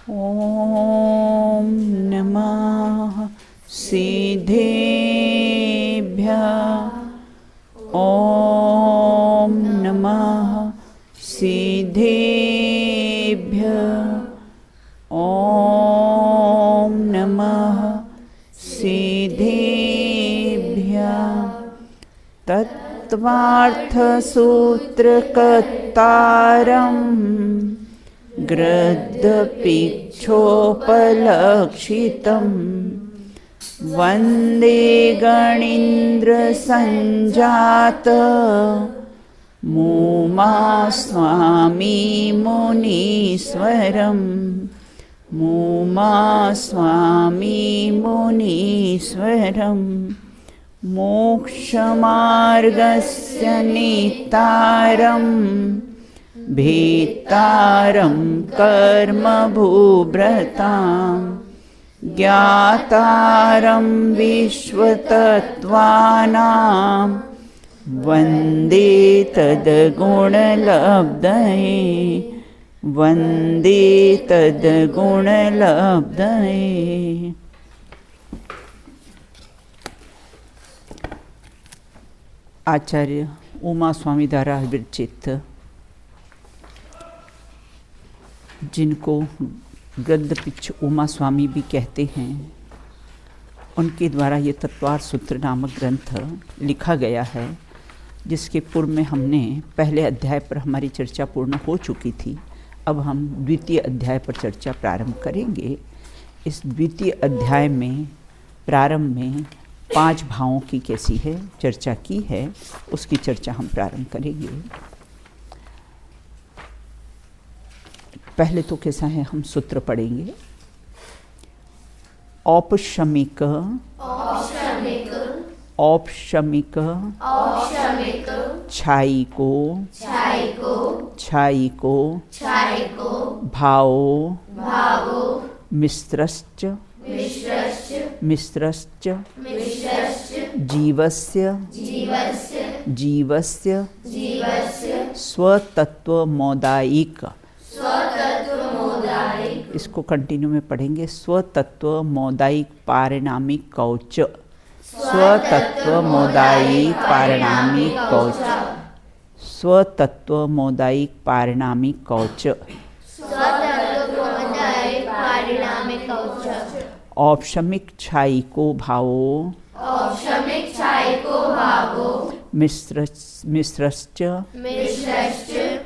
ॐ नमः सिद्धेभ्यः। ॐ नमः सिद्धेभ्यः। ॐ नमः सिद्धेभ्यः। तत्त्वार्थसूत्रकर्तारम् गृद्धपिच्छोपलक्षितम् वन्दे गणीन्द्रसञ्जात मुमा स्वामी मुनीश्वरम्। मुमा स्वामी मुनीश्वरम्। मोक्षमार्गस्य नेतारम् भेत्तारं कर्मभूभृतां ज्ञातारं विश्वतत्त्वानां वन्दे तद्गुणलब्धये। वन्दे तद्गुणलब्धये। आचार्य उमा स्वामी द्वारा विरचित, जिनको गद्यपिच्छ उमा स्वामी भी कहते हैं, उनके द्वारा ये तत्वार्थ सूत्र नामक ग्रंथ लिखा गया है, जिसके पूर्व में हमने पहले अध्याय पर हमारी चर्चा पूर्ण हो चुकी थी। अब हम द्वितीय अध्याय पर चर्चा प्रारंभ करेंगे। इस द्वितीय अध्याय में प्रारंभ में 5 भावों की कैसी है चर्चा की है, उसकी चर्चा हम प्रारंभ करेंगे। पहले तो कैसा है, हम सूत्र पढ़ेंगे। औपशमिक औपशमिक छायिको भावो मिश्रश्च जीवस्य स्वतत्वमोदायिक। इसको कंटिन्यू में पढ़ेंगे। स्वतत्वमोदायिक पारिणामिक कौच। स्वतत्वमोदायिक पारिणामिक कौच। स्वतत्वमोदायिक पारिणामिक कौच। औपशमिक छायिको भावो मिश्रश्च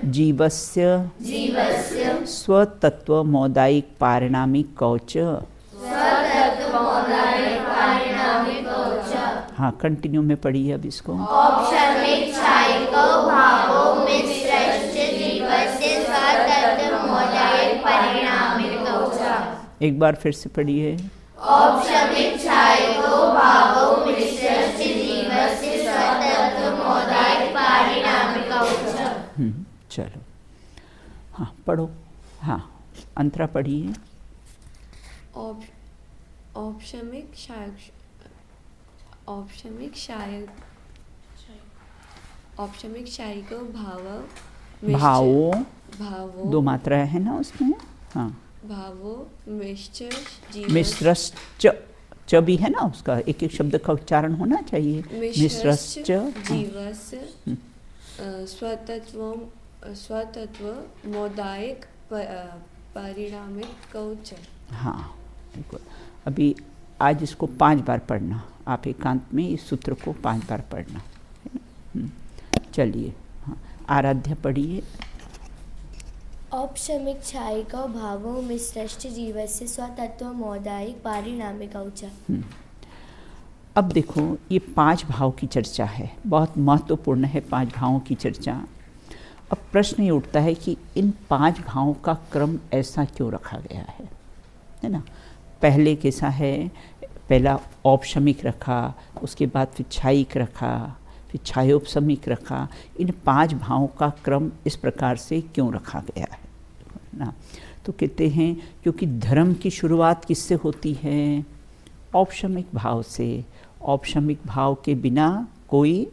जीवस्य स्वतत्वमोदायिक पारिणामिक कौच। हाँ, कंटिन्यू में पढ़िए अब इसको। औपशमिक छायिको भावो मिश्रश्च जीवस्य स्वतत्वमोदायिक पारिणामिक कौच। एक बार फिर से पढ़िए। औपशमिक छायिको भावो मिश्रश्च जीवस्य स्वतत्वमोदायिक पारिणामिक कौच। चलो, हाँ पढ़ो। हाँ, अंतरा पढ़िए। औपशमिक छायिको भावो दो मात्राएं है ना उसमें। हाँ, भावो मिश्रश्च च भी है ना, उसका एक एक शब्द का उच्चारण होना चाहिए। मिश्रश्च जीवस्य स्वतत्वमोदायिक पारिणामिक कौच। हाँ, बिल्कुल। अभी आज इसको 5 बार पढ़ना। आप एकांत में इस सूत्र को 5 बार पढ़ना। चलिए, हाँ, आराध्या पढ़िए। औपशमिक छायिको भावो मिश्रश्च जीवस्य स्वतत्वमोदायिक पारिणामिक कौच। अब देखो, ये 5 भाव की चर्चा है, बहुत महत्वपूर्ण है 5 भावों की चर्चा। अब प्रश्न ये उठता है कि इन 5 भावों का क्रम ऐसा क्यों रखा गया है ना। पहले कैसा है, पहला औपशमिक रखा, उसके बाद फिर छायिक रखा, फिर छायोपशमिक रखा। इन 5 भावों का क्रम इस प्रकार से क्यों रखा गया है ना। तो कहते हैं क्योंकि धर्म की शुरुआत किससे होती है, औपशमिक भाव से। औपशमिक भाव के बिना कोई,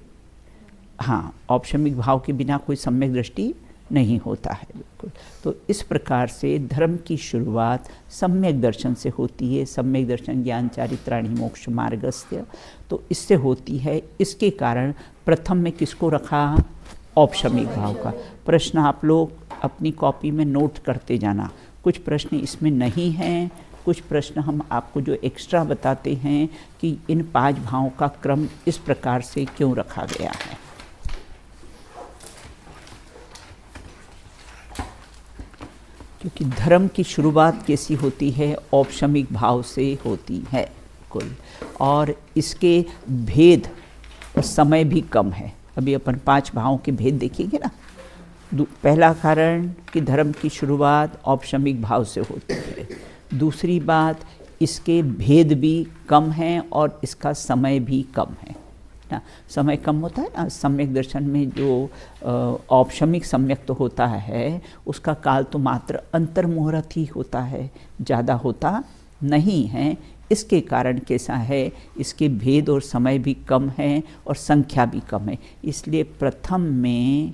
हाँ, औपशमिक भाव के बिना कोई सम्यक दृष्टि नहीं होता है, बिल्कुल। तो तो इस प्रकार से धर्म की शुरुआत सम्यक दर्शन से होती है। सम्यक दर्शन ज्ञान चारित्राणि मोक्ष मार्गस्य, तो इससे होती है। इसके कारण प्रथम में किसको रखा? औपशमिक भाव का। प्रश्न आप लोग अपनी कॉपी में नोट करते जाना। कुछ प्रश्न इसमें नहीं हैं, कुछ प्रश्न हम आपको जो एक्स्ट्रा बताते हैं कि इन 5 भावों का क्रम इस प्रकार से क्यों रखा गया है। क्योंकि धर्म की शुरुआत कैसी होती है? औपशमिक भाव से होती है कुल, और इसके भेद और समय भी कम है। अभी अपन 5 भावों के भेद देखेंगे ना। पहला कारण कि धर्म की शुरुआत औपशमिक भाव से होती है। दूसरी बात, इसके भेद भी कम हैं और इसका समय भी कम है ना। समय कम होता है ना। सम्यक दर्शन में जो औपशमिक सम्यक तो होता है, उसका काल तो मात्र अंतर्मुहूर्त ही होता है, ज़्यादा होता नहीं है। इसके कारण कैसा है? इसके भेद और समय भी कम है और संख्या भी कम है। इसलिए प्रथम में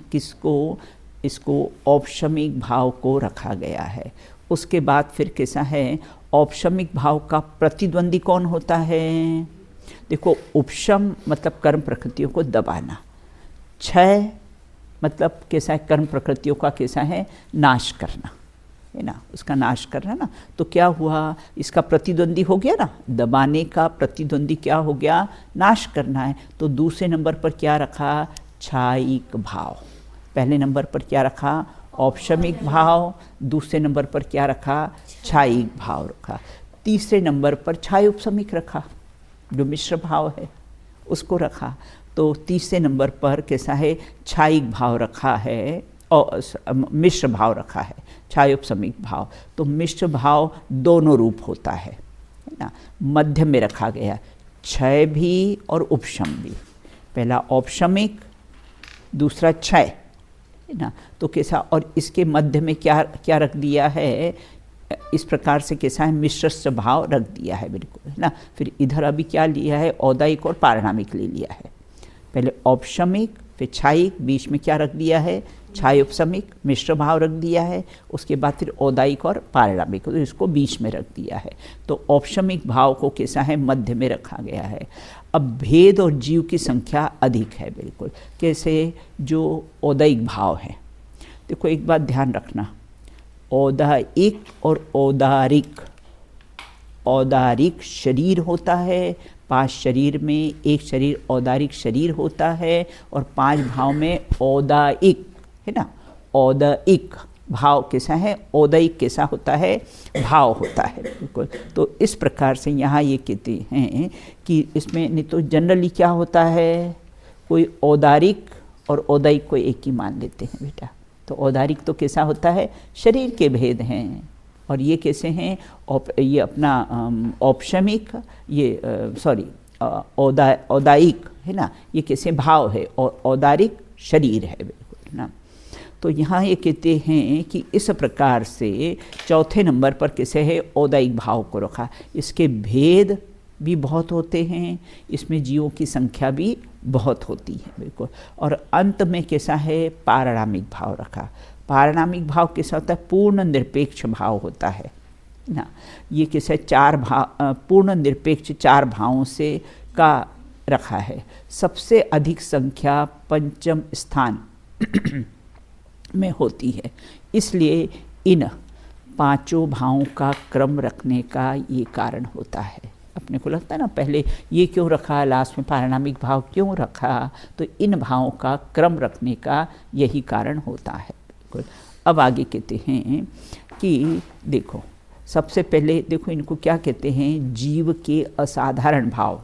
इसको औपशमिक भाव को रखा गया है। उसके बाद फिर कैसा है? औपशमिक भाव का प्रतिद्वंदी कौन होता है? देखो, उपशम मतलब कर्म प्रकृतियों को दबाना, क्षय मतलब कैसा है? कर्म प्रकृतियों का कैसा है? नाश करना, है ना, उसका नाश करना ना। तो क्या हुआ? इसका प्रतिद्वंदी हो गया ना, दबाने का प्रतिद्वंदी क्या हो गया? नाश करना है। तो दूसरे नंबर पर क्या रखा? क्षायिक भाव। पहले नंबर पर क्या रखा? औपशमिक भाव। दूसरे नंबर पर क्या रखा? क्षायिक भाव रखा। तीसरे नंबर पर क्षाय उपशमिक रखा, जो मिश्र भाव है उसको रखा। तो तीसरे नंबर पर कैसा है? क्षायिक भाव रखा है और मिश्र भाव रखा है, क्षाय उपशमिक भाव। तो मिश्र भाव दोनों रूप होता है ना। मध्य में रखा गया क्षय भी और उपशम भी। पहला औपशमिक, दूसरा क्षय, है ना। तो कैसा? और इसके मध्य में क्या रख दिया है? इस प्रकार से कैसा है? मिश्र भाव रख दिया है, बिल्कुल, है ना। फिर इधर अभी क्या लिया है? औदायिक और पारिणामिक ले लिया है। पहले औपशमिक, फिर क्षायिक, बीच में क्या रख दिया है? क्षाय उपशमिक, मिश्र भाव रख दिया है। उसके बाद फिर औदायिक और पारिणामिक, तो इसको बीच में रख दिया है। तो औपशमिक भाव को कैसा है? मध्य में रखा गया है। अब भेद और जीव की संख्या अधिक है, बिल्कुल। कैसे? जो औदायिक भाव है, देखो एक बात ध्यान रखना, औदायिक और औदारिक। औदारिक शरीर होता है, 5 शरीर में एक शरीर औदारिक शरीर होता है, और 5 भाव में औदायिक, है ना। औदायिक भाव कैसा है? औदायिक कैसा होता है? भाव होता है, बिल्कुल। तो इस प्रकार से यहाँ ये कहते हैं कि इसमें नहीं तो जनरली क्या होता है, कोई औदारिक और औदायिक को एक ही मान लेते हैं बेटा। तो औदारिक तो कैसा होता है? शरीर के भेद हैं, और ये कैसे हैं? ये अपना औपशमिक, ये औदायिक, है ना, ये कैसे भाव है, और औदारिक शरीर है, बिल्कुल ना। तो यहाँ ये कहते हैं कि इस प्रकार से चौथे नंबर पर कैसे है? औदायिक भाव को रखा। इसके भेद भी बहुत होते हैं, इसमें जीवों की संख्या भी बहुत होती है, बिल्कुल। और अंत में कैसा है? पारिणामिक भाव रखा। पारिणामिक भाव कैसा होता है? पूर्ण निरपेक्ष भाव होता है ना। ये कैसे? 4 भाव, पूर्ण निरपेक्ष 4 भावों से का रखा है। सबसे अधिक संख्या पंचम स्थान में होती है, इसलिए इन 5 भावों का क्रम रखने का ये कारण होता है। अपने को लगता है ना, पहले ये क्यों रखा, लास्ट में पारिणामिक भाव क्यों रखा? तो इन भावों का क्रम रखने का यही कारण होता है, बिल्कुल। अब आगे कहते हैं कि देखो, सबसे पहले देखो इनको क्या कहते हैं? जीव के असाधारण भाव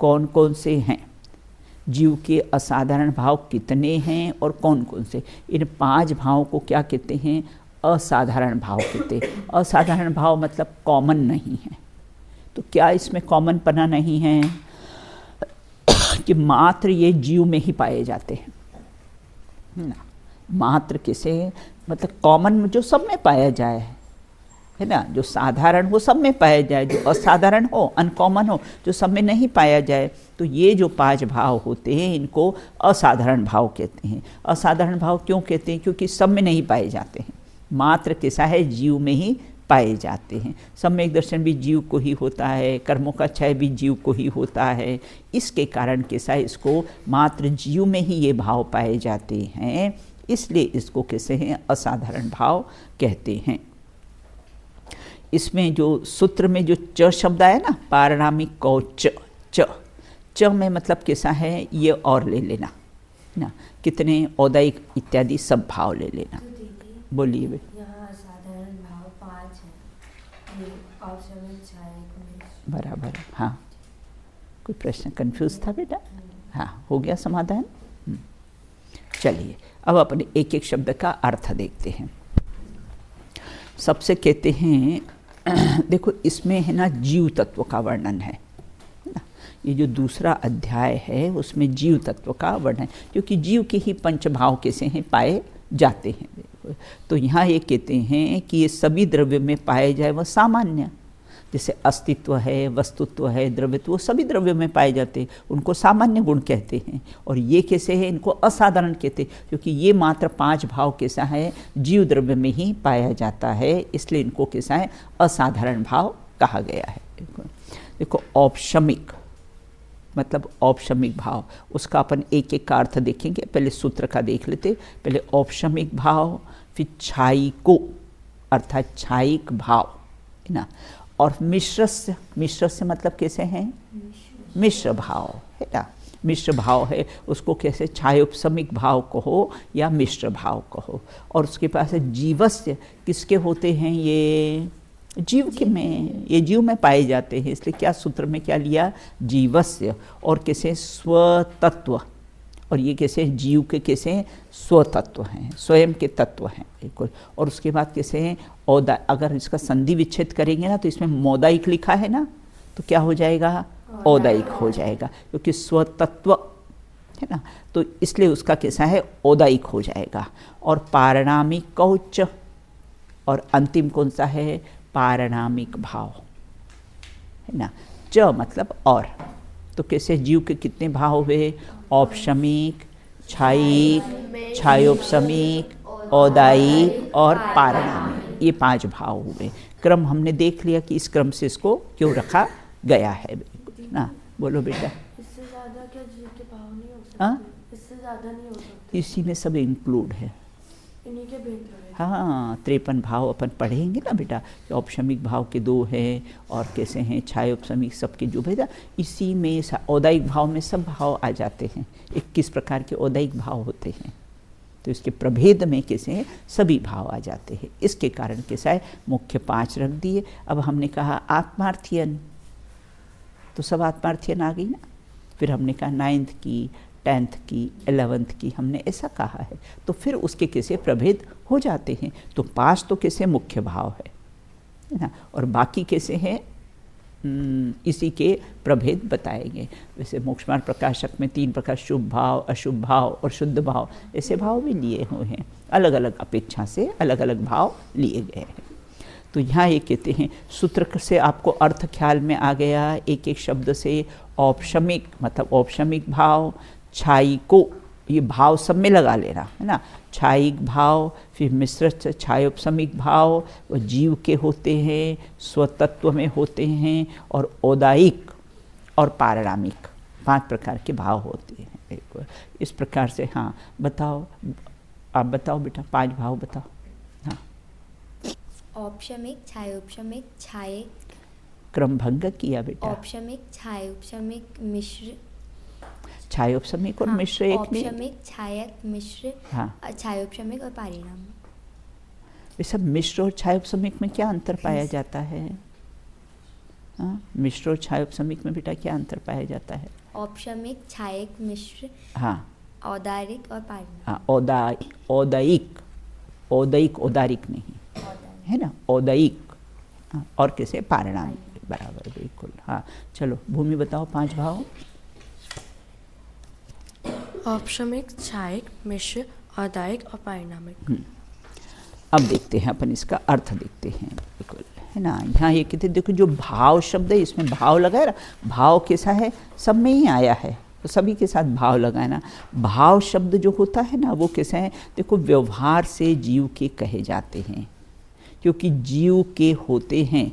कौन कौन से हैं? जीव के असाधारण भाव कितने हैं और कौन कौन से? इन 5 भावों को क्या कहते हैं? असाधारण भाव कहते हैं। असाधारण भाव मतलब कॉमन नहीं है। तो क्या इसमें कॉमन पना नहीं है कि मात्र ये जीव में ही पाए जाते हैं ना। मात्र किसे मतलब कॉमन जो सब में पाया जाए, है ना, जो साधारण हो सब में पाया जाए, जो असाधारण हो अनकॉमन हो जो सब में नहीं पाया जाए। तो ये जो 5 भाव होते हैं इनको असाधारण भाव कहते हैं। असाधारण भाव क्यों कहते हैं? क्योंकि सब में नहीं पाए जाते हैं। मात्र कैसा है, जीव में ही पाए जाते हैं। सम्यक दर्शन भी जीव को ही होता है, कर्मों का क्षय भी जीव को ही होता है। इसके कारण कैसा है, इसको मात्र जीव में ही ये भाव पाए जाते हैं, इसलिए इसको कैसे हैं, असाधारण भाव कहते हैं। इसमें जो सूत्र में जो च शब्द आया ना, पारिणामिक कौच, च में मतलब कैसा है, ये और ले लेना ना, कितने औदायिक इत्यादि सब भाव ले लेना। बोलिए बेटा। यहाँ असाधारण भाव 5 है, ये औपचारिक सहायक में बराबर, हाँ। कोई प्रश्न कंफ्यूज था बेटा? हाँ, हो गया समाधान। चलिए अब अपने एक एक शब्द का अर्थ देखते हैं। सबसे कहते हैं देखो इसमें है ना जीव तत्व का वर्णन है ना, ये जो दूसरा अध्याय है उसमें जीव तत्व का वर्णन, क्योंकि जीव के ही पंच भाव कैसे हैं, पाए जाते हैं। तो यहाँ ये कहते हैं कि ये सभी द्रव्य में पाए जाए वह सामान्य, जैसे अस्तित्व है, वस्तुत्व है, द्रव्यत्व, वो सभी द्रव्यों में पाए जाते हैं, उनको सामान्य गुण कहते हैं। और ये कैसे है, इनको असाधारण कहते हैं, क्योंकि ये मात्र 5 भाव कैसा है, जीव द्रव्य में ही पाया जाता है, इसलिए इनको कैसा है, असाधारण भाव कहा गया है। देखो औपशमिक मतलब औपशमिक भाव, उसका अपन एक एक का अर्थ देखेंगे। पहले सूत्र का देख लेते, पहले औपशमिक भाव, फिर छायिको अर्थात छायिक भाव है ना, और मिश्रस्य, मिश्रस्य मतलब कैसे हैं, मिश्र भाव है ना, मिश्र भाव है, उसको कैसे छायोपशमिक भाव कहो या मिश्र भाव कहो। और उसके पास है जीवस्य, किसके होते हैं, ये जीव के में, ये जीव में पाए जाते हैं, इसलिए क्या सूत्र में क्या लिया, जीवस्य। और कैसे स्वतत्व, और ये कैसे जीव के कैसे स्वतत्व हैं, स्वयं के तत्व हैं बिल्कुल। और उसके बाद कैसे हैं औदा, अगर इसका संधि विच्छेद करेंगे ना तो इसमें मौदायिक लिखा है ना, तो क्या हो जाएगा, औदायिक हो जाएगा, क्योंकि स्वतत्व है ना, तो इसलिए उसका कैसा है, औदायिक हो जाएगा। और पारिणामिक कौच, और अंतिम कौन सा है, पारिणामिक भाव है ना, च मतलब और। तो कैसे जीव के कितने भाव हुए, औपशमिक, छायिक, छायोपशमिक, औदायिक और पारिणामिक, ये 5 भाव हुए। क्रम हमने देख लिया कि इस क्रम से इसको क्यों रखा गया है ना। बोलो बेटा। इससे ज़्यादा क्या जीव के भाव नहीं हो सकते? हाँ, इससे ज़्यादा नहीं हो सकते, इसी में सब इंक्लूड है। इन्हीं के भेद रहे। हाँ, 53 भाव अपन पढ़ेंगे ना बेटा, औपशमिक भाव के 2 हैं और कैसे हैं छायोपशमिक, सबके जो भेदा, इसी में औदायिक भाव में सब भाव आ जाते हैं। 21 प्रकार के औदायिक भाव होते हैं, तो इसके प्रभेद में कैसे हैं सभी भाव आ जाते हैं। इसके कारण कैसा है, मुख्य 5 रख दिए। अब हमने कहा आत्मार्थियन, तो सब आत्मार्थियन आ गई ना। फिर हमने कहा 9th की, 10th की, 11th की, हमने ऐसा कहा है, तो फिर उसके कैसे प्रभेद हो जाते हैं। तो 5 तो कैसे मुख्य भाव है ना, और बाकी कैसे हैं इसी के प्रभेद बताएंगे। वैसे मोक्षमार्ग प्रकाशक में 3 प्रकार, शुभ भाव, अशुभ भाव और शुद्ध भाव, ऐसे भाव भी लिए हुए हैं, अलग अलग अपेक्षा से अलग अलग भाव लिए गए हैं। तो यहाँ ये कहते हैं सूत्र से आपको अर्थ ख्याल में आ गया, एक एक शब्द से। औपशमिक मतलब औपशमिक भाव, छायिको, ये भाव सब में लगा लेना है ना, छायिक भाव, फिर मिश्र छायोपशमिक भाव, वो जीव के होते हैं, स्वतत्व में होते हैं, और औदायिक और पारिणामिक, 5 प्रकार के भाव होते हैं। इस प्रकार से हाँ बताओ, आप बताओ बेटा, 5 भाव बताओ। हाँ, औपशमिक, छायोपशमिक, छायिक, क्रम भंग किया बेटा। औपशमिक, छायोपशमिक, मिश्र, छायोपशमिक और मिश्र एक में, औपशमिक, छायक, मिश्र, हाँ, छायोपशमिक और पारिणाम। ये सब मिश्र और छायोपशमिक में क्या अंतर पाया जाता है? हाँ, मिश्र और छायोपशमिक में बेटा क्या अंतर पाया जाता है? औपशमिक, छायक, मिश्र, हाँ, औदारिक और पारिणाम। हाँ, औदायिक, औदायिक औदारिक नहीं है ना, औदायिक। हाँ, और कैसे पारिणाम, बराबर बिल्कुल। हाँ, चलो भूमि बताओ 5 भाव। औपशमिक, छायिक, मिश्र, औदायिक और पारिणामिक। अब देखते हैं अपन इसका अर्थ देखते हैं बिल्कुल है ना। यहाँ ये कहते देखो जो भाव शब्द है, इसमें भाव लगा है ना, भाव कैसा है, सब में ही आया है तो सभी के साथ भाव लगाना। भाव शब्द जो होता है ना वो कैसे हैं, देखो व्यवहार से जीव के कहे जाते हैं, क्योंकि जीव के होते हैं,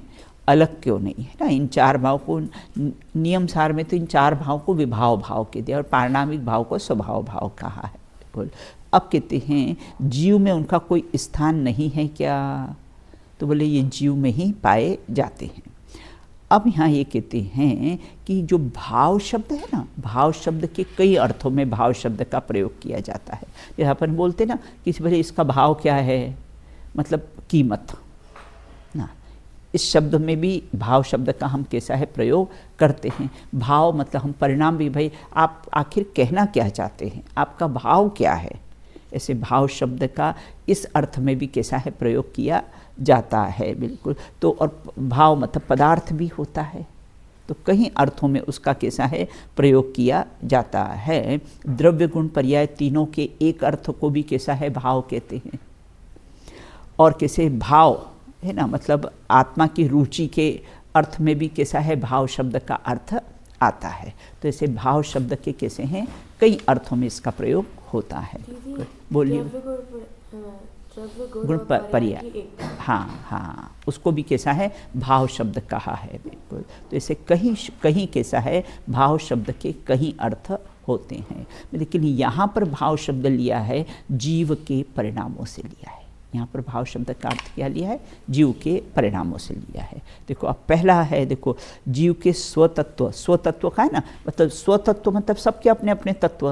अलग क्यों नहीं है ना। इन चार भाव को नियम सार में तो इन चार भाव को विभाव भाव के दिया और पारिणामिक भाव को स्वभाव भाव कहा है। बोल अब कहते हैं जीव में उनका कोई स्थान नहीं है क्या, तो बोले ये जीव में ही पाए जाते हैं। अब यहाँ ये कहते हैं कि जो भाव शब्द है ना, भाव शब्द के कई अर्थों में भाव शब्द का प्रयोग किया जाता है। जैसे अपन बोलते ना किसी बोले इसका भाव क्या है, मतलब कीमत ना, इस शब्द में भी भाव शब्द का हम कैसा है प्रयोग करते हैं। भाव मतलब हम परिणाम भी, भाई आप आखिर कहना क्या चाहते हैं, आपका भाव क्या है, ऐसे भाव शब्द का इस अर्थ में भी कैसा है प्रयोग किया जाता है। बिल्कुल। तो और भाव मतलब पदार्थ भी होता है, तो कई अर्थों में उसका कैसा है प्रयोग किया जाता है। द्रव्य गुण पर्याय तीनों के एक अर्थ को भी कैसा है भाव कहते हैं। और कैसे भाव है ना, मतलब आत्मा की रुचि के अर्थ में भी कैसा है भाव शब्द का अर्थ आता है। तो ऐसे भाव शब्द के कैसे हैं कई अर्थों में इसका प्रयोग होता है। बोलिए। गुण पर्याय, हाँ हाँ, उसको भी कैसा है भाव शब्द कहा है। बिल्कुल। तो ऐसे कहीं कैसा है भाव शब्द के कई अर्थ होते हैं, लेकिन यहाँ पर भाव शब्द लिया है जीव के परिणामों से लिया है। यहाँ पर भाव शब्द का अर्थ क्या लिया है, जीव के परिणामों से लिया है। देखो अब पहला है, देखो जीव के स्वतत्व, स्वतत्व का है ना, मतलब स्वतत्व मतलब सबके अपने अपने तत्व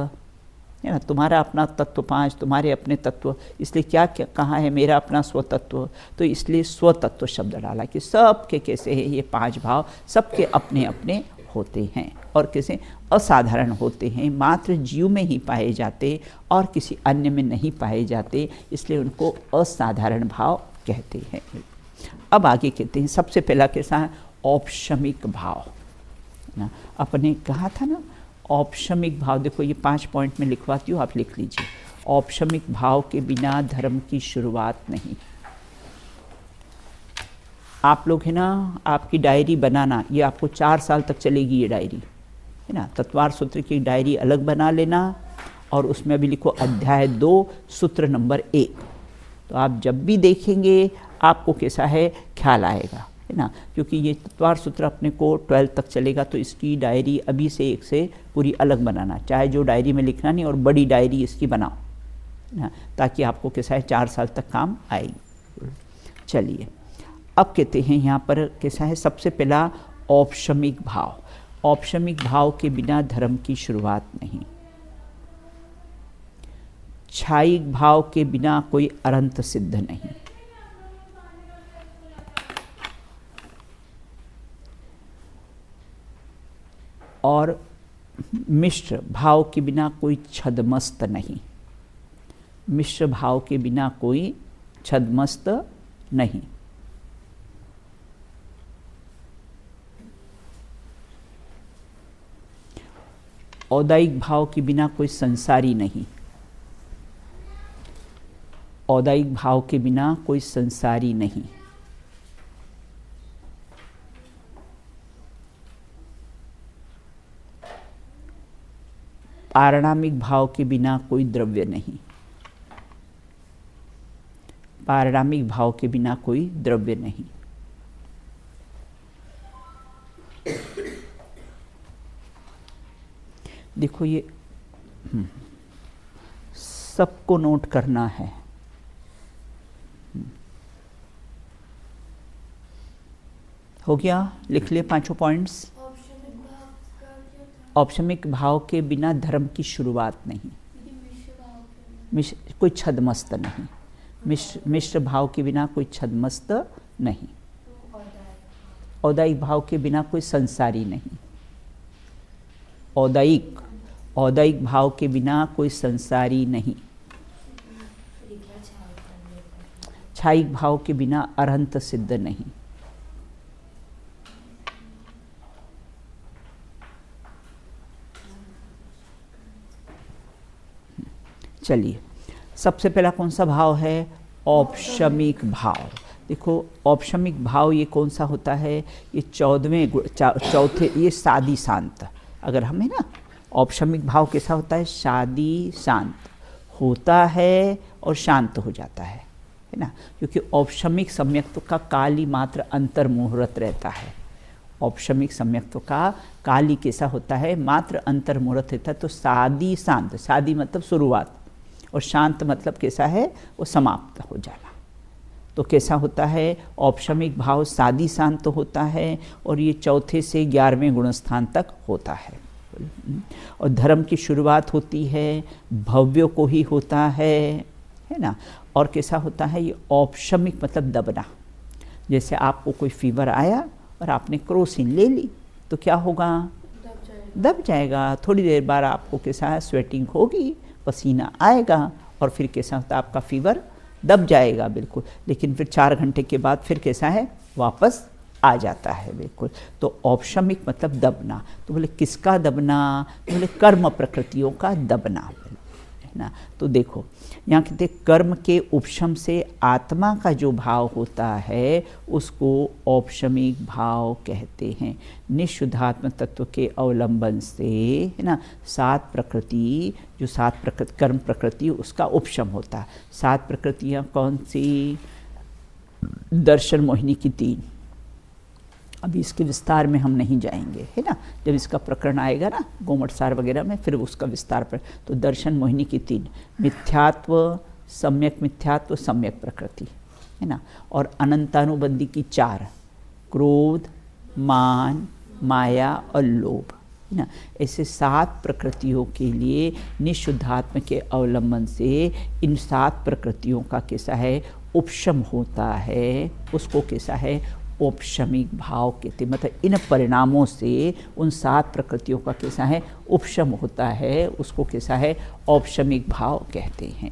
है ना, तुम्हारा अपना तत्व पांच, तुम्हारे अपने तत्व, इसलिए क्या कहा है मेरा अपना स्वतत्व, तो इसलिए स्वतत्व शब्द डाला कि सबके कैसे है ये पांच भाव सबके अपने अपने होते हैं और कैसे असाधारण होते हैं, मात्र जीव में ही पाए जाते और किसी अन्य में नहीं पाए जाते, इसलिए उनको असाधारण भाव कहते हैं। अब आगे कहते हैं सबसे पहला कैसा है औपशमिक भाव ना, अपने कहा था ना औपशमिक भाव। देखो ये 5 पॉइंट में लिखवाती हूँ, आप लिख लीजिए। औपशमिक भाव के बिना धर्म की शुरुआत नहीं। आप लोग है ना, आपकी डायरी बनाना, ये आपको 4 साल तक चलेगी ये डायरी है ना। तत्वार सूत्र की डायरी अलग बना लेना और उसमें अभी लिखो अध्याय 2 सूत्र नंबर 1। तो आप जब भी देखेंगे आपको कैसा है ख्याल आएगा है ना, क्योंकि ये तत्वार सूत्र अपने को 12 तक चलेगा, तो इसकी डायरी अभी से एक से पूरी अलग बनाना, चाहे जो डायरी में लिखना नहीं, और बड़ी डायरी इसकी बनाओ ना, ताकि आपको कैसा है 4 साल तक काम आएगी। चलिए अब कहते हैं यहाँ पर कैसा है सबसे पहला औपशमिक भाव। औपशमिक भाव के बिना धर्म की शुरुआत नहीं। छायिक भाव के बिना कोई अनंत सिद्ध नहीं। और मिश्र भाव के बिना कोई छद्मस्त नहीं। मिश्र भाव के बिना कोई छद्मस्त नहीं। औदायिक भाव के बिना कोई संसारी नहीं। औदायिक भाव के बिना कोई संसारी नहीं। पारिणामिक भाव के बिना कोई द्रव्य नहीं। पारिणामिक भाव के बिना कोई द्रव्य नहीं। देखो ये सबको नोट करना है। हो गया, लिख लिए 5 पॉइंट्स। औपशमिक भाव के बिना धर्म की शुरुआत नहीं। कोई छद्मस्त नहीं। मिश्र भाव के बिना कोई छद्मस्त नहीं। औदायिक भाव के बिना कोई संसारी नहीं। औदायिक भाव के बिना कोई संसारी नहीं। छायिक भाव के बिना अरहंत सिद्ध नहीं। चलिए सबसे पहला कौन सा भाव है, औपशमिक भाव। देखो औपशमिक भाव ये कौन सा होता है, ये 14वें चौथे, ये सादी शांत। अगर हमें ना औपशमिक भाव कैसा होता है? शादी शांत होता है और शांत हो जाता है ना, क्योंकि औपशमिक सम्यक्त्व का काल ही मात्र अंतर्मुहूर्त रहता है। औपशमिक सम्यक्त्व का काल ही कैसा होता है? मात्र अंतर्मुहूर्त रहता है। तो शादी शांत, शादी मतलब शुरुआत, और शांत मतलब कैसा है? वो समाप्त हो जाना। तो कैसा होता है? औपशमिक भाव शादी शांत होता है और ये चौथे से 11वें गुणस्थान तक होता है। और धर्म की शुरुआत होती है, भव्य को ही होता है ना। और कैसा होता है? ये औपशमिक मतलब दबना। जैसे आपको कोई फीवर आया और आपने क्रोसिन ले ली तो क्या होगा? दब जाएगा। थोड़ी देर बाद आपको कैसा है? स्वेटिंग होगी, पसीना आएगा और फिर कैसा होता है? आपका फीवर दब जाएगा बिल्कुल। लेकिन फिर 4 घंटे के बाद फिर कैसा है? वापस आ जाता है बिल्कुल। तो औपशमिक मतलब दबना। तो बोले किसका दबना? तो बोले कर्म प्रकृतियों का दबना, है ना। तो देखो यहाँ कहते कर्म के उपशम से आत्मा का जो भाव होता है उसको औपशमिक भाव कहते हैं। निःशुद्धात्म तत्व के अवलंबन से, है ना, 7 प्रकृति, जो 7 प्रकृति कर्म प्रकृति उसका उपशम होता है। 7 प्रकृतियाँ कौन सी? दर्शन मोहिनी की 3। अभी इसके विस्तार में हम नहीं जाएंगे, है ना। जब इसका प्रकरण आएगा ना गोमटसार वगैरह में, फिर उसका विस्तार पर। तो दर्शन मोहिनी की 3, मिथ्यात्व, सम्यक प्रकृति, है ना। और अनंतानुबंधी की 4, क्रोध, मान, माया और लोभ, है ना। ऐसे 7 प्रकृतियों के लिए निःशुद्धात्म के अवलंबन से इन 7 प्रकृतियों का कैसा है? उपशम होता है। उसको कैसा है? औपशमिक भाव कहते। मतलब इन परिणामों से उन 7 प्रकृतियों का कैसा है? उपशम होता है। उसको कैसा है? औपशमिक भाव कहते हैं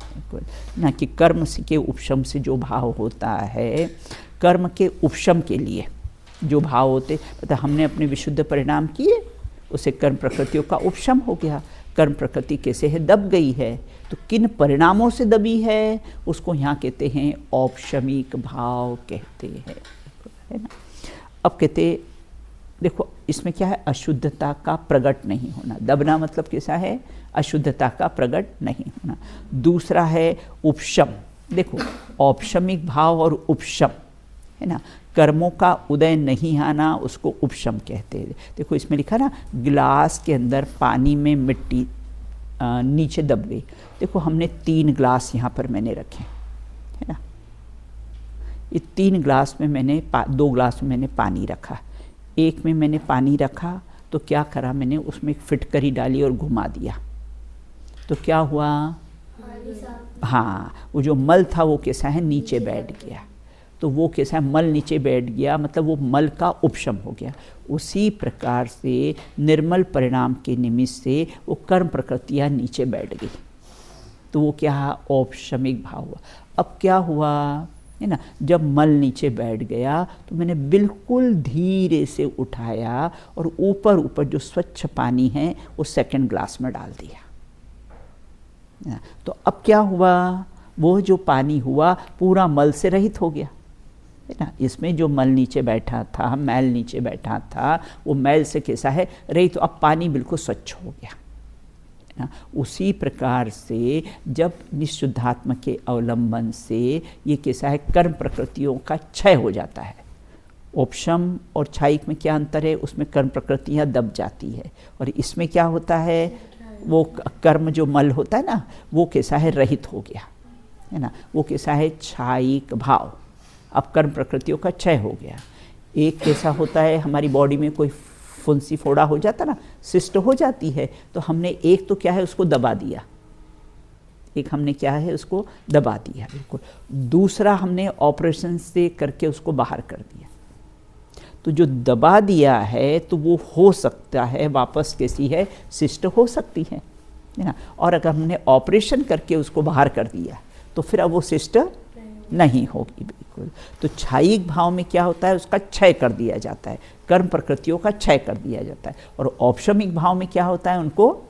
ना। कि कर्म के उपशम से जो भाव होता है, कर्म के उपशम के लिए जो भाव होते, मतलब हमने अपने विशुद्ध परिणाम किए, उसे कर्म प्रकृतियों का उपशम हो गया। कर्म प्रकृति कैसे है? दब गई है। तो किन परिणामों से दबी है? उसको यहाँ कहते हैं औपशमिक भाव कहते हैं, है ना। अब कहते देखो इसमें क्या है? अशुद्धता का प्रकट नहीं होना। दबना मतलब कैसा है? अशुद्धता का प्रकट नहीं होना। दूसरा है उपशम। देखो औपशमिक भाव और उपशम, है ना, कर्मों का उदय नहीं आना, उसको उपशम कहते हैं। देखो इसमें लिखा ना, गिलास के अंदर पानी में मिट्टी नीचे दब गई। देखो हमने 3 ग्लास यहाँ पर मैंने रखे, है ना। ये 3 ग्लास में मैंने 2 ग्लास में मैंने पानी रखा, एक में मैंने पानी रखा तो क्या करा? मैंने उसमें एक फिटकरी डाली और घुमा दिया तो क्या हुआ? हाँ, वो जो मल था वो कैसा है? नीचे बैठ गया। तो वो कैसा है? मल नीचे बैठ गया, मतलब वो मल का उपशम हो गया। उसी प्रकार से निर्मल परिणाम के निमित्त से वो कर्म प्रकृतियाँ नीचे बैठ गई, तो वो क्या? औपशमिक भाव हुआ। अब क्या हुआ, है ना, जब मल नीचे बैठ गया तो मैंने बिल्कुल धीरे से उठाया और ऊपर जो स्वच्छ पानी है वो 2nd ग्लास में डाल दिया। तो अब क्या हुआ? वो जो पानी हुआ पूरा मल से रहित हो गया, है ना। इसमें जो मल नीचे बैठा था, मैल नीचे बैठा था, वो मैल से कैसा है? रहित। तो अब पानी बिल्कुल स्वच्छ हो गया ना। उसी प्रकार से जब निःशुद्धात्म के अवलंबन से ये कैसा है? कर्म प्रकृतियों का क्षय हो जाता है। उपशम और क्षयिक में क्या अंतर है? उसमें कर्म प्रकृतियाँ दब जाती है और इसमें क्या होता है? वो कर्म जो मल होता है ना, वो कैसा है? रहित हो गया, है ना। वो कैसा है? क्षयिक भाव। अब कर्म प्रकृतियों का क्षय हो गया। एक कैसा होता है? हमारी बॉडी में कोई फुंसी फोड़ा हो जाता ना, सिस्ट हो जाती है, तो हमने एक तो क्या है? उसको दबा दिया, एक हमने क्या है? उसको दबा दिया बिल्कुल। दूसरा हमने ऑपरेशन से करके उसको बाहर कर दिया। तो जो दबा दिया है तो वो हो सकता है वापस कैसी है? सिस्ट हो सकती है ना। और अगर हमने ऑपरेशन करके उसको बाहर कर दिया तो फिर अब वो सिस्ट नहीं होगी बिल्कुल। तो क्षयिक भाव में क्या होता है? उसका क्षय कर दिया जाता है, कर्म प्रकृतियों का क्षय कर दिया जाता है। और औपशमिक भाव में क्या होता है? उनको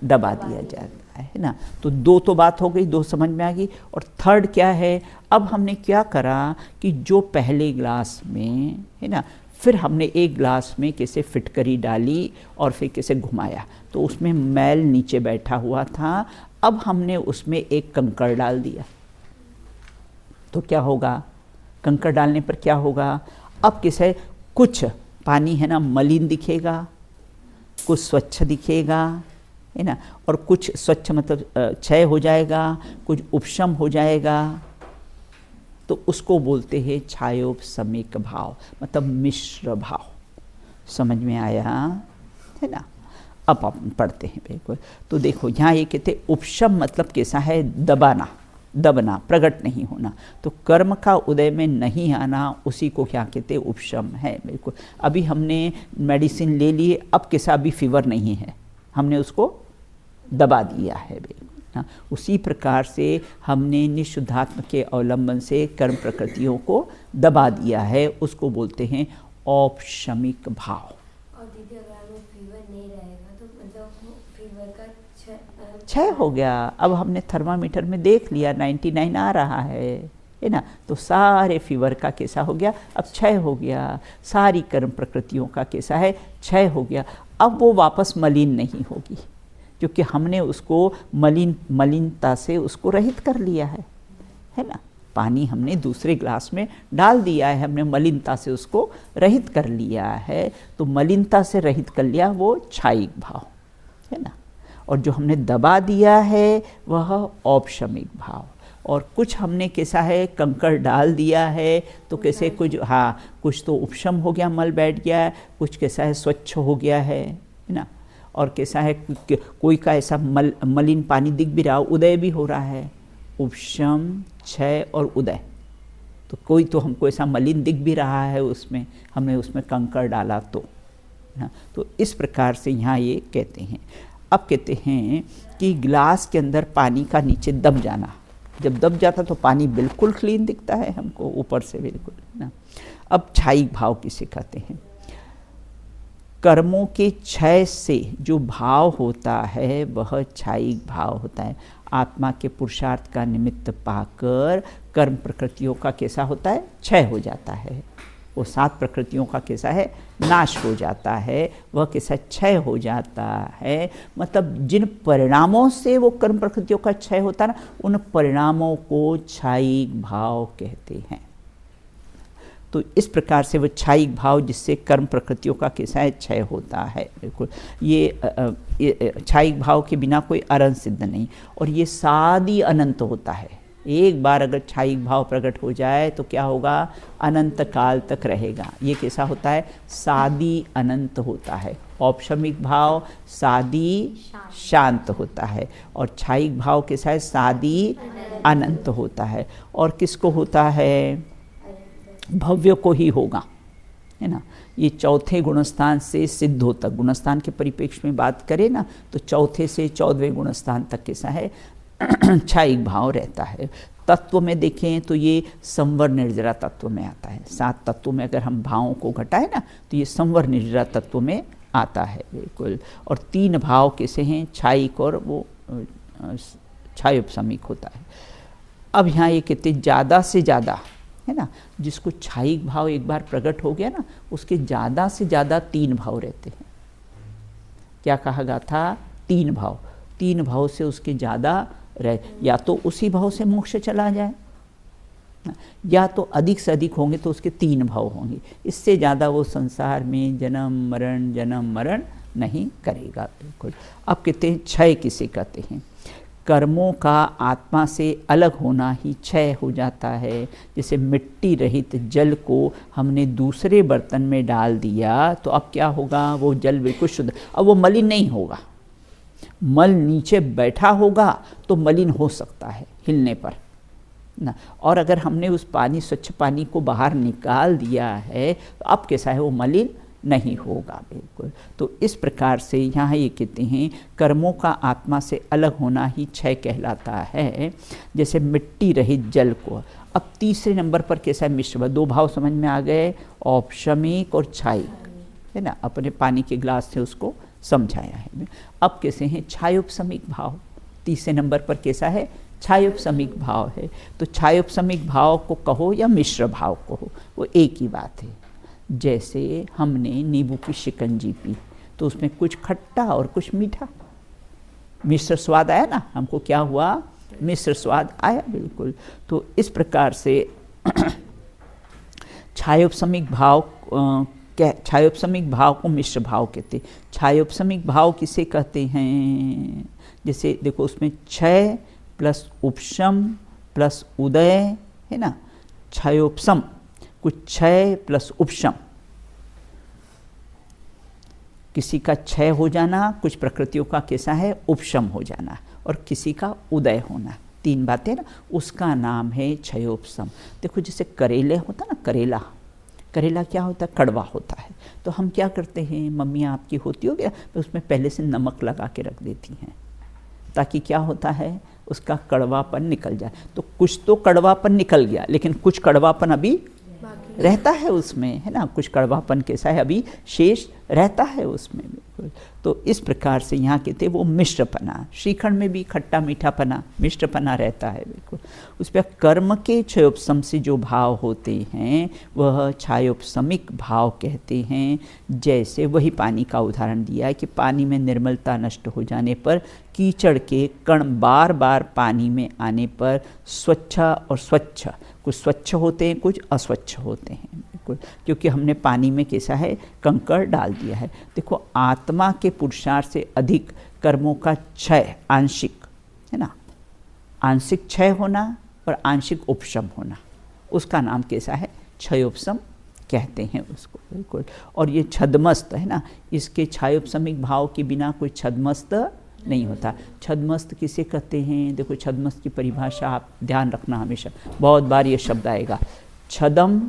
दबा दिया जाता है ना। तो 2 तो बात हो गई, 2 समझ में आ गई। और 3rd क्या है? अब हमने क्या करा कि जो पहले ग्लास में, है ना, फिर हमने एक ग्लास में कैसे फिटकरी डाली और फिर कैसे घुमाया, तो उसमें मैल नीचे बैठा हुआ था। अब हमने उसमें एक कंकड़ डाल दिया, तो क्या होगा, कंकड़ डालने पर क्या होगा, अब कैसे कुछ पानी है ना मलिन दिखेगा, कुछ स्वच्छ दिखेगा, है ना, और कुछ स्वच्छ मतलब क्षय हो जाएगा, कुछ उपशम हो जाएगा, तो उसको बोलते हैं छायोपशमिक भाव, मतलब मिश्र भाव। समझ में आया, है ना। अब आप पढ़ते हैं बिल्कुल। तो देखो यहाँ ये कहते उपशम मतलब कैसा है, दबाना, दबना, प्रकट नहीं होना। तो कर्म का उदय में नहीं आना, उसी को क्या कहते उपशम है। बिल्कुल अभी हमने मेडिसिन ले लिए, अब कैसा, अभी फीवर नहीं है, हमने उसको दबा दिया है। बिल्कुल हाँ, उसी प्रकार से हमने निशुद्धात्म के अवलंबन से कर्म प्रकृतियों को दबा दिया है, उसको बोलते हैं औपशमिक भाव। और दीदी अगर हमें फीवर नहीं रहेगा तो मतलब फीवर का क्षय हो गया। अब हमने थर्मामीटर में देख लिया 99 आ रहा है ना, तो सारे फीवर का कैसा हो गया, अब क्षय हो गया। सारी कर्म प्रकृतियों का कैसा है, क्षय हो गया। अब वो वापस मलिन नहीं होगी, क्योंकि हमने उसको मलिनता से उसको रहित कर लिया है ना। पानी हमने दूसरे ग्लास में डाल दिया है, हमने मलिनता से उसको रहित कर लिया है, तो मलिनता से रहित कर लिया वो क्षायिक भाव, है ना। और जो हमने दबा दिया है वह औपशमिक भाव। और कुछ हमने कैसा है, कंकड़ डाल दिया है, तो कैसे कुछ, हाँ कुछ तो उपशम हो गया, मल बैठ गया है, कुछ कैसा है स्वच्छ हो गया है ना। और कैसा है, कोई का ऐसा मलिन पानी दिख भी रहा, उदय भी हो रहा है, उपशम, क्षय और उदय। तो कोई तो हमको ऐसा मलिन दिख भी रहा है, उसमें हमने उसमें कंकड़ डाला तो ना। तो इस प्रकार से यहाँ ये कहते हैं। अब कहते हैं कि गिलास के अंदर पानी का नीचे दब जाना, जब दब जाता तो पानी बिल्कुल क्लीन दिखता है हमको ऊपर से, बिल्कुल ना। अब क्षायिक भाव किसे कहते हैं, कर्मों के क्षय से जो भाव होता है वह क्षायिक भाव होता है। आत्मा के पुरुषार्थ का निमित्त पाकर कर्म प्रकृतियों का कैसा होता है, क्षय हो जाता है। वो 7 प्रकृतियों का कैसा है, नाश हो जाता है, वह कैसा क्षय हो जाता है। मतलब जिन परिणामों से वो कर्म प्रकृतियों का क्षय होता है ना, उन परिणामों को क्षायिक भाव कहते हैं। तो इस प्रकार से वो क्षायिक भाव जिससे कर्म प्रकृतियों का कैसा है, क्षय होता है। बिल्कुल ये क्षायिक भाव के बिना कोई अरन सिद्ध नहीं। और ये सादी अनंत होता है, एक बार अगर क्षायिक भाव प्रकट हो जाए तो क्या होगा, अनंत काल तक रहेगा। ये कैसा होता है, सादी अनंत होता है। औपशमिक भाव सादी शांत होता है, और क्षायिक भाव कैसा है, सादी अनंत होता है। और किसको होता है, भव्य को ही होगा, है ना। ये चौथे गुणस्थान से सिद्ध होता, गुणस्थान के परिप्रेक्ष्य में बात करें ना, तो चौथे से 14वें गुणस्थान तक कैसा है, क्षायिक भाव रहता है। तत्व में देखें तो ये संवर निर्जरा तत्व में आता है। 7 तत्वों में अगर हम भावों को घटाएं ना, तो ये संवर निर्जरा तत्व में आता है। बिल्कुल। और 3 भाव कैसे हैं, क्षायिक और वो क्षायोपशमिक होता है। अब यहाँ ये कहते ज़्यादा से ज़्यादा, है ना, जिसको क्षायिक भाव एक बार प्रकट हो गया ना, उसके ज़्यादा से ज़्यादा 3 भाव रहते हैं। क्या कहा गया था, 3 भाव। 3 भाव से उसके ज़्यादा रहे, या तो उसी भाव से मोक्ष चला जाए, या तो अधिक से अधिक होंगे तो उसके 3 भाव होंगे। इससे ज़्यादा वो संसार में जन्म मरण नहीं करेगा। बिल्कुल। अब कहते हैं क्षय किसे कहते हैं, कर्मों का आत्मा से अलग होना ही क्षय हो जाता है। जैसे मिट्टी रहित जल को हमने दूसरे बर्तन में डाल दिया, तो अब क्या होगा, वो जल बिल्कुल शुद्ध, अब वो मलिन नहीं होगा। मल नीचे बैठा होगा तो मलिन हो सकता है हिलने पर ना। और अगर हमने उस पानी, स्वच्छ पानी को बाहर निकाल दिया है, तो अब कैसा है, वो मलिन नहीं होगा। बिल्कुल। तो इस प्रकार से यहाँ ये कहते हैं कर्मों का आत्मा से अलग होना ही क्षय कहलाता है। जैसे मिट्टी रहित जल को, अब तीसरे नंबर पर कैसा है, मिश्र। 2 भाव समझ में आ गए, औपशमिक और क्षायिक, है ना। अपने पानी के ग्लास से उसको समझाया है। अब कैसे हैं, क्षायोपशमिक भाव। तीसरे नंबर पर कैसा है, क्षायोपशमिक भाव है। तो क्षायोपशमिक भाव को कहो या मिश्र भाव को हो, वो एक ही बात है। जैसे हमने नींबू की शिकंजी पी तो उसमें कुछ खट्टा और कुछ मीठा, मिश्र स्वाद आया ना, हमको क्या हुआ, मिश्र स्वाद आया, बिल्कुल। तो इस प्रकार से छायोपसमिक भाव छायोपसमिक भाव को मिश्र भाव कहते हैं। छायोपसमिक भाव किसे कहते हैं, जैसे देखो उसमें क्षय प्लस उपशम प्लस उदय है ना, क्षयोपशम, कुछ क्षय प्लस उपशम, किसी का क्षय हो जाना, कुछ प्रकृतियों का कैसा है, उपशम हो जाना, और किसी का उदय होना, तीन बातें ना, उसका नाम है क्षयोपशम। देखो जैसे करेले होता ना, करेला, करेला क्या होता है, कड़वा होता है, तो हम क्या करते हैं, मम्मियाँ आपकी होती हो गया, तो उसमें पहले से नमक लगा के रख देती हैं, ताकि क्या होता है, उसका कड़वापन निकल जाए। तो कुछ तो कड़वापन निकल गया, लेकिन कुछ कड़वापन अभी रहता है उसमें, है ना, कुछ कड़वापन कैसा है, अभी शेष रहता है उसमें, बिल्कुल। तो इस प्रकार से यहाँ कहते हैं वो मिश्रपना, श्रीखंड में भी खट्टा मीठापना, मिश्रपना रहता है, बिल्कुल। उस पर कर्म के क्षयोपशम से जो भाव होते हैं वह छायोपशमिक भाव कहते हैं। जैसे वही पानी का उदाहरण दिया है कि पानी में निर्मलता नष्ट हो जाने पर, कीचड़ के कण बार बार पानी में आने पर स्वच्छ और स्वच्छ, कुछ स्वच्छ होते हैं कुछ अस्वच्छ होते हैं, बिल्कुल, क्योंकि हमने पानी में कैसा है, कंकड़ डाल दिया है। देखो आत्मा के पुरुषार्थ से अधिक कर्मों का क्षय आंशिक है ना, आंशिक क्षय होना और आंशिक उपशम होना, उसका नाम कैसा है, क्षयोपशम कहते हैं उसको, बिल्कुल। और ये छद्मस्त है ना, इसके छायोपशमिक भाव के बिना कोई छद्मस्त नहीं होता। छद्मस्त किसे कहते हैं, देखो छद्मस्त की परिभाषा आप ध्यान रखना हमेशा, बहुत बार ये शब्द आएगा, छदम,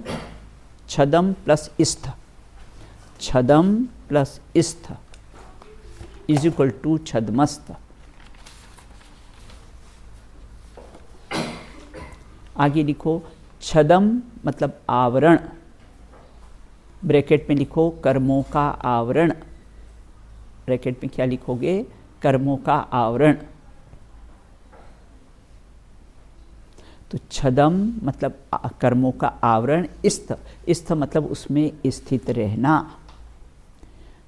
छदम प्लस इस्थ, छदम प्लस इस्थ इज इक्वल टू छद्मस्त। आगे लिखो छदम मतलब आवरण, ब्रैकेट में लिखो कर्मों का आवरण, ब्रैकेट में क्या लिखोगे, कर्मों का आवरण। तो छदम मतलब कर्मों का आवरण, इस्थ, इस्थ मतलब उसमें स्थित रहना,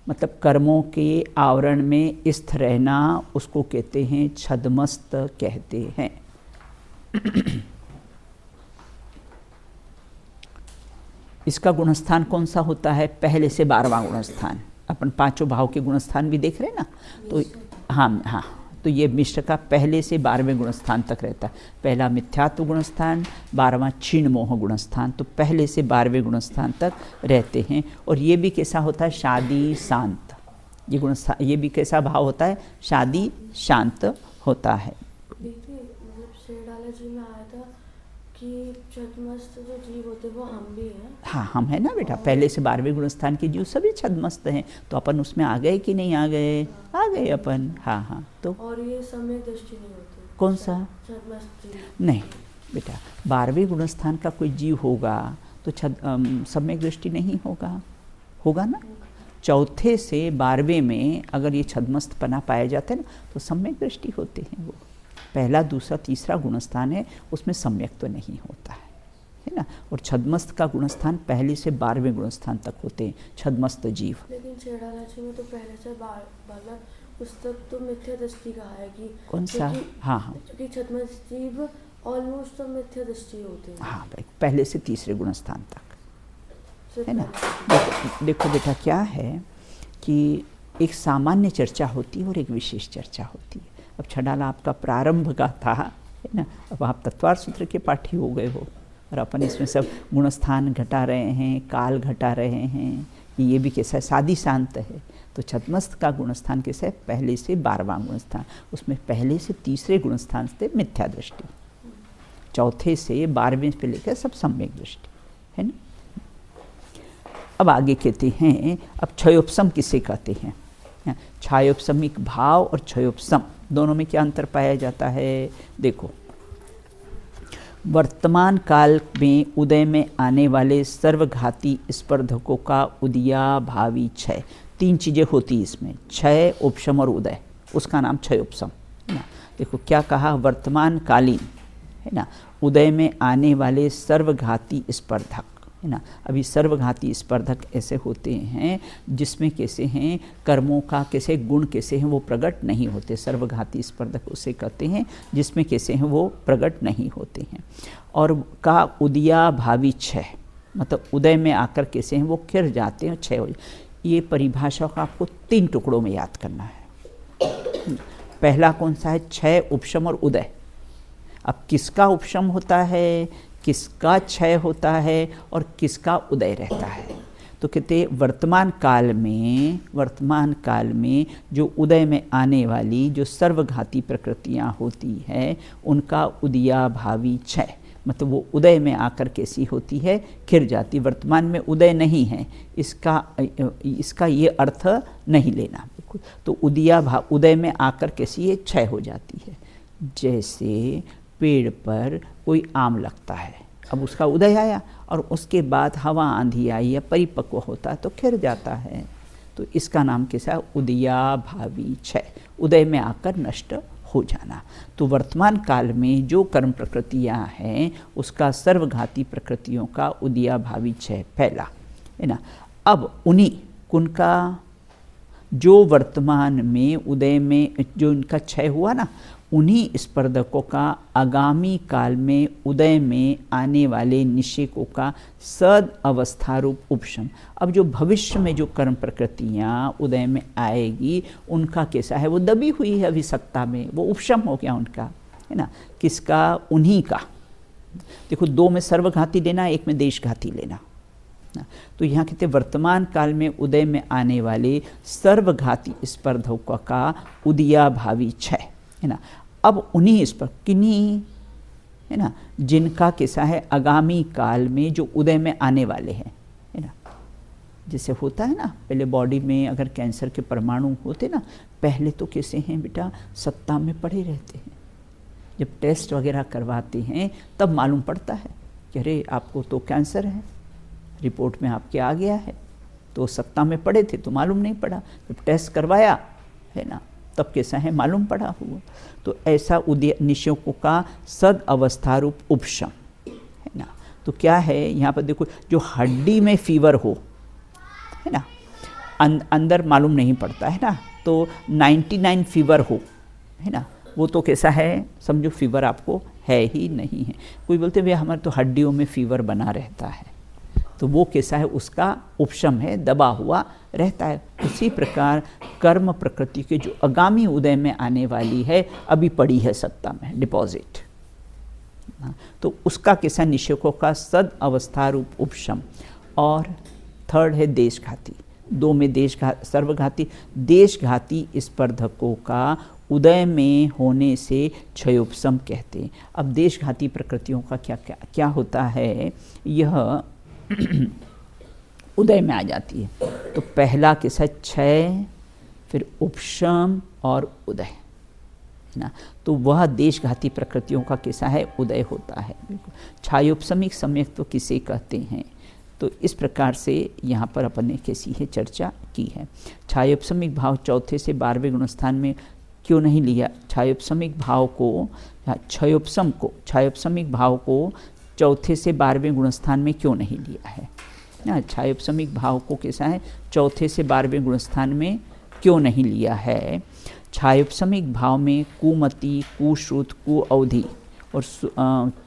मतलब कर्मों के आवरण में स्थित रहना, उसको कहते हैं छद्मस्त कहते हैं। इसका गुणस्थान कौन सा होता है, पहले से 12वां गुणस्थान, अपन पांचों भाव के गुणस्थान भी देख रहे हैं ना, तो हाँ, तो ये मिश्र का पहले से 12वें गुणस्थान तक रहता है। पहला मिथ्यात्व गुणस्थान, 12वां क्षीण मोह गुणस्थान, तो पहले से 12वें गुणस्थान तक रहते हैं। और ये भी कैसा होता है, शादी शांत, ये गुणस्थान, ये भी कैसा भाव होता है, शादी शांत होता है। देखिए मतलब शेरडाला जी में आया था कि छद्मस्त जो जीव होते वो हम भी हैं। हाँ हम हैं ना बेटा, पहले से 12वें गुणस्थान के जीव सभी छद्मस्त हैं, तो अपन उसमें आ गए कि नहीं आ गए, आ गए अपन, हाँ। तो और ये समय दृष्टि नहीं होती, कौन सा, छद्मस्त जीव नहीं बेटा, 12वें गुणस्थान का कोई जीव होगा तो सम्यक दृष्टि नहीं होगा, होगा ना। चौथे से 12वें में अगर ये छद्मस्तपना पाया जाता है ना, तो सम्यक दृष्टि होते हैं वो। पहला दूसरा तीसरा गुणस्थान है, उसमें सम्यक तो नहीं होता है ना। और छद्मस्त का गुणस्थान पहले से 12वें गुणस्थान तक होते हैं छद्मस्त जीव। लेकिन शेरडाला जी में तो पहले से बालक पुस्तक तो मिथ्या दृष्टि कहा है कि कौन सा, हाँ, क्योंकि छद्मस्त जीव ऑलमोस्ट तो मिथ्या दृष्टि होते हैं, हाँ पहले से तीसरे गुणस्थान तक है ना। देखो बेटा क्या है कि एक सामान्य चर्चा होती है और एक विशेष चर्चा होती है। अब छडाला आपका प्रारंभ का था है ना, अब आप तत्वार सूत्र के पाठी हो गए हो, और अपन इसमें सब गुणस्थान घटा रहे हैं, काल घटा रहे हैं, ये भी कैसा है, शादी शांत है। तो छद्मस्त का गुणस्थान कैसा है, पहले से 12वां गुणस्थान, उसमें पहले से तीसरे गुणस्थान से मिथ्या दृष्टि, चौथे से 12वें पे लेकर सब सम्यक दृष्टि है ना। अब आगे कहते हैं, अब क्षयोपशम किसे कहते हैं, छायोपशमिक भाव और क्षयोपशम दोनों में क्या अंतर पाया जाता है। देखो वर्तमान काल में उदय में आने वाले सर्वघाती स्पर्धकों का उदया भावी क्षय, तीन चीज़ें होती इसमें, क्षय उपशम और उदय, उसका नाम क्षयोपशम है ना। देखो क्या कहा, वर्तमान कालीन है ना, उदय में आने वाले सर्वघाती स्पर्धक है ना। अभी सर्वघाती स्पर्धक ऐसे होते हैं जिसमें कैसे हैं कर्मों का कैसे गुण कैसे हैं वो प्रकट नहीं होते। सर्वघाती स्पर्धक उसे कहते हैं जिसमें कैसे हैं वो प्रकट नहीं होते हैं। और का उदया भावी क्षय, मतलब उदय में आकर कैसे हैं वो खिर जाते हैं, क्षय हो जाते। ये परिभाषा को आपको 3 टुकड़ों में याद करना है। पहला कौन सा है? क्षय, उपशम और उदय। अब किसका उपशम होता है, किसका क्षय होता है और किसका उदय रहता है? तो कहते वर्तमान काल में जो उदय में आने वाली जो सर्वघाती प्रकृतियां होती है उनका उदयाभावी क्षय, मतलब वो उदय में आकर कैसी होती है, खिर जाती। वर्तमान में उदय नहीं है, इसका ये अर्थ नहीं लेना बिल्कुल। तो उदय में आकर कैसी है, क्षय हो जाती है। जैसे पेड़ पर कोई आम लगता है, अब उसका उदय आया और उसके बाद हवा आंधी आई या परिपक्व होता है तो खिर जाता है। तो इसका नाम कैसा है? उदयाभावी क्षय, उदय में आकर नष्ट हो जाना। तो वर्तमान काल में जो कर्म प्रकृतियां हैं उसका सर्वघाती प्रकृतियों का उदयाभावी क्षय पहला है ना। अब उन्हीं उनका जो वर्तमान में उदय में जो इनका क्षय हुआ ना, उन्हीं स्पर्धकों का आगामी काल में उदय में आने वाले निषेकों का सद अवस्था रूप उपशम। अब जो भविष्य में जो कर्म प्रकृतियाँ उदय में आएगी उनका कैसा है, वो दबी हुई है अभी सत्ता में, वो उपशम हो गया उनका, है ना। किसका? उन्हीं का। देखो 2 में सर्वघाती लेना, 1 में देशघाती लेना। तो यहाँ कहते वर्तमान काल में उदय में आने वाले सर्वघाती स्पर्धकों का उदयाभावी क्षय, है ना। अब उन्हीं इस पर किन्हीं, है ना, जिनका कैसा है आगामी काल में जो उदय में आने वाले हैं, है ना। जैसे होता है ना, पहले बॉडी में अगर कैंसर के परमाणु होते ना, पहले तो कैसे हैं बेटा, सत्ता में पड़े रहते हैं। जब टेस्ट वगैरह करवाते हैं तब मालूम पड़ता है कि अरे आपको तो कैंसर है, रिपोर्ट में आपके आ गया है। तो सत्ता में पड़े थे तो मालूम नहीं पड़ा, जब टेस्ट करवाया है ना तब कैसा है मालूम पड़ा हुआ। तो ऐसा उदय निषेकों का सद अवस्था रूप उपशम, है ना। तो क्या है यहाँ पर देखो, जो हड्डी में फीवर हो, है ना, अंदर मालूम नहीं पड़ता है ना, तो 99 फीवर हो, है ना, वो तो कैसा है समझो फीवर आपको है ही नहीं है। कोई बोलते भैया हमारे तो हड्डियों में फीवर बना रहता है, तो वो कैसा है उसका उपशम है, दबा हुआ रहता है। उसी प्रकार कर्म प्रकृति के जो आगामी उदय में आने वाली है अभी पड़ी है सत्ता में डिपॉजिट, तो उसका कैसा निषेकों का सद अवस्था रूप उपशम। और थर्ड है देशघाती। 2 में सर्वघाती, देशघाती स्पर्धकों का उदय में होने से क्षयोपशम कहते हैं। अब देशघाती प्रकृतियों का क्या होता है, यह उदय में आ जाती है। तो पहला कैसा क्षय, फिर उपशम और उदय, है ना। तो वह देशघाती प्रकृतियों का कैसा है उदय होता है। बिल्कुल क्षयोपशमिक सम्यक तो किसे कहते हैं, तो इस प्रकार से यहाँ पर अपन ने कैसी है चर्चा की है। क्षयोपशमिक भाव 4 से 12वें गुणस्थान में क्यों नहीं लिया? क्षयोपशमिक भाव को, क्षयोपशमिक भाव को 4 से 12वें गुणस्थान में क्यों नहीं लिया है? क्षयोपशमिक भाव को कैसा है 4 से 12वें गुणस्थान में क्यों नहीं लिया है? क्षयोपशमिक भाव में कुमति, कुश्रुत, कुअवधि और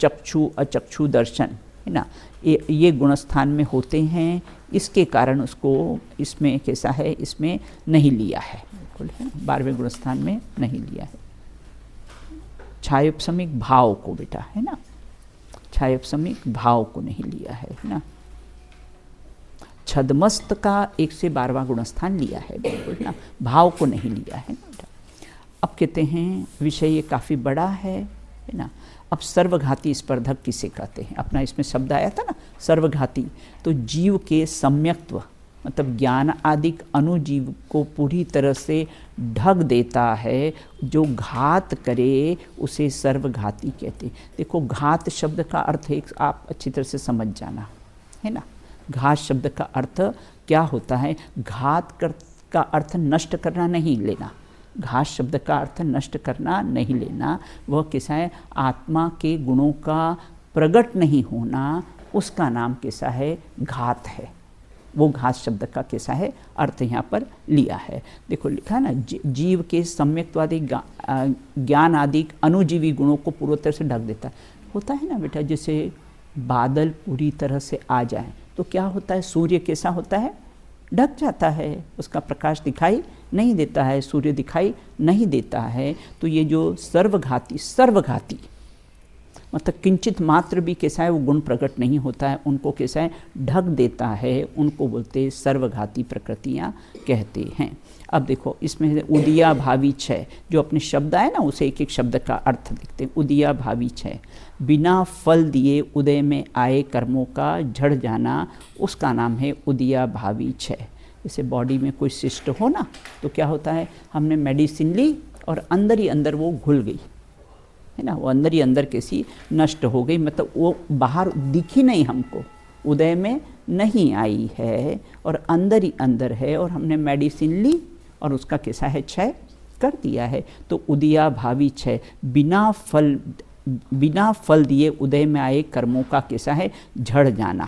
चक्षु अचक्षु दर्शन, है ना, ये गुणस्थान में होते हैं। इसके कारण उसको इसमें कैसा है, इसमें नहीं लिया है, बिल्कुल है 12वें गुणस्थान में नहीं लिया है क्षयोपशमिक भाव को बेटा, है ना, क्षयोपशमिक भाव को नहीं लिया है ना। छदमस्त का 1 से 12वां गुणस्थान लिया है, बिल्कुल ना, भाव को नहीं लिया है ना। अब कहते हैं विषय ये काफ़ी बड़ा है ना। अब सर्वघाती स्पर्धक किसे कहते हैं? अपना इसमें शब्द आया था ना सर्वघाती, तो जीव के सम्यक्त्व मतलब ज्ञान आदिक अनुजीव को पूरी तरह से ढक देता है, जो घात करे उसे सर्वघाती कहते हैं। देखो घात शब्द का अर्थ है, आप अच्छी तरह से समझ जाना, है ना। घात शब्द का अर्थ क्या होता है? घात का अर्थ नष्ट करना नहीं लेना, घात शब्द का अर्थ नष्ट करना नहीं लेना। वह कैसा है? आत्मा के गुणों का प्रकट नहीं होना, उसका नाम कैसा है, घात है। वो घात शब्द का कैसा है अर्थ यहाँ पर लिया है। देखो लिखा है ना, जीव के सम्यक्तवादी ज्ञान आदि अनुजीवी गुणों को पूर्व तरह से ढक देता है। होता है ना बेटा, जैसे बादल पूरी तरह से आ जाए तो क्या होता है, सूर्य कैसा होता है, ढक जाता है, उसका प्रकाश दिखाई नहीं देता है, सूर्य दिखाई नहीं देता है। तो ये जो सर्वघाती मतलब किंचित मात्र भी कैसा है वो गुण प्रकट नहीं होता है, उनको कैसा है ढक देता है, उनको बोलते सर्वघाती प्रकृतियाँ कहते हैं। अब देखो इसमें उदिया भावी छय, जो अपने शब्द आए ना उसे एक एक शब्द का अर्थ लिखते हैं। उदिया भावी छय, बिना फल दिए उदय में आए कर्मों का झड़ जाना, उसका नाम है उदिया भावी छय। जैसे बॉडी में कोई सिस्ट हो ना तो क्या होता है, हमने मेडिसिन ली और अंदर ही अंदर वो घुल गई है ना, वो अंदर ही अंदर कैसी नष्ट हो गई, मतलब वो बाहर दिखी नहीं हमको, उदय में नहीं आई है और अंदर ही अंदर है, और हमने मेडिसिन ली और उसका कैसा है क्षय कर दिया है। तो उदिया भावी क्षय, बिना फल दिए उदय में आए कर्मों का कैसा है झड़ जाना,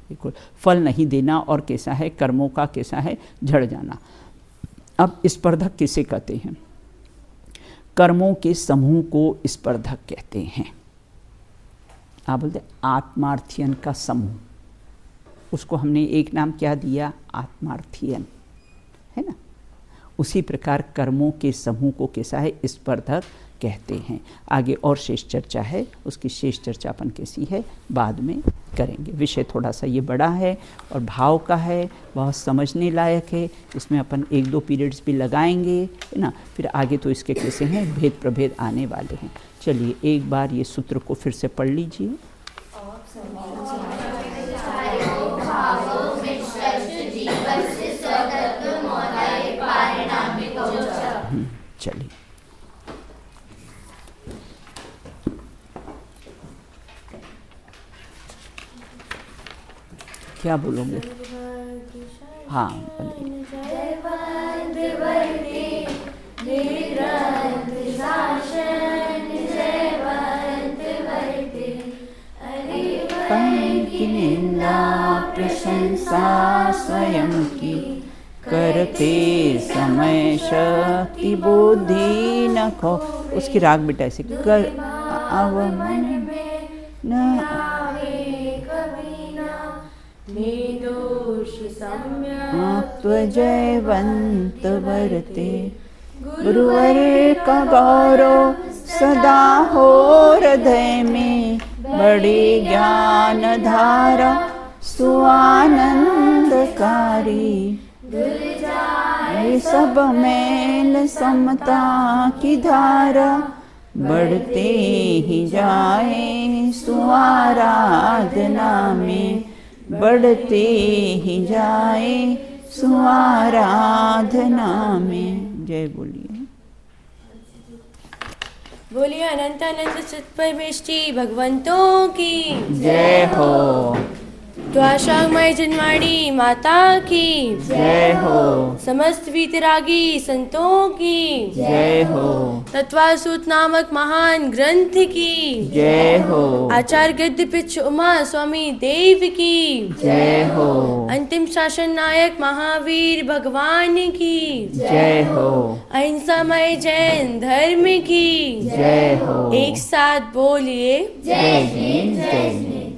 बिल्कुल फल नहीं देना, और कैसा है कर्मों का कैसा है झड़ जाना। अब स्पर्धक किसे कहते हैं, कर्मों के समूह को स्पर्धक कहते हैं। आप बोलते आत्मार्थियन का समूह, उसको हमने एक नाम क्या दिया, आत्मार्थियन, है ना। उसी प्रकार कर्मों के समूह को कैसा है स्पर्धक कहते हैं। आगे और शेष चर्चा है, उसकी शेष चर्चा अपन कैसी है बाद में करेंगे। विषय थोड़ा सा ये बड़ा है और भाव का है, बहुत समझने लायक है, इसमें अपन 1-2 पीरियड्स भी लगाएंगे, है ना। फिर आगे तो इसके कैसे हैं भेद प्रभेद आने वाले हैं। चलिए एक बार ये सूत्र को फिर से पढ़ लीजिए। चलिए क्या बोलोगे, हाँ की निंदा प्रशंसा स्वयं की, करते समय शक्ति बुद्धि न खो। उसकी राग बेटा ऐसे कर अवमन न जयवंत वरते, गुरुवर का गौरव सदा हो हृदय में, बड़ी ज्ञान धारा सुआनंदकारी, सब मेल समता की धारा, बढ़ते ही जाए सुआराधना में, बढ़ते ही जाए सुआराधना में। जय बोलिए। बोलिए अनंत अनंत सत्परमेष्टि भगवंतों की जय हो। द्वाशामय जनवाणी माता की जय हो। समस्त वीतरागी संतों की जय हो। तत्वासूत नामक महान ग्रंथ की जय हो। आचार्य गद्य पिछ उमा स्वामी देव की जय हो। अंतिम शासन नायक महावीर भगवान की जय हो। अहिंसामय जैन धर्म की जय हो। एक साथ बोलिए जय हिंद जय हिंद।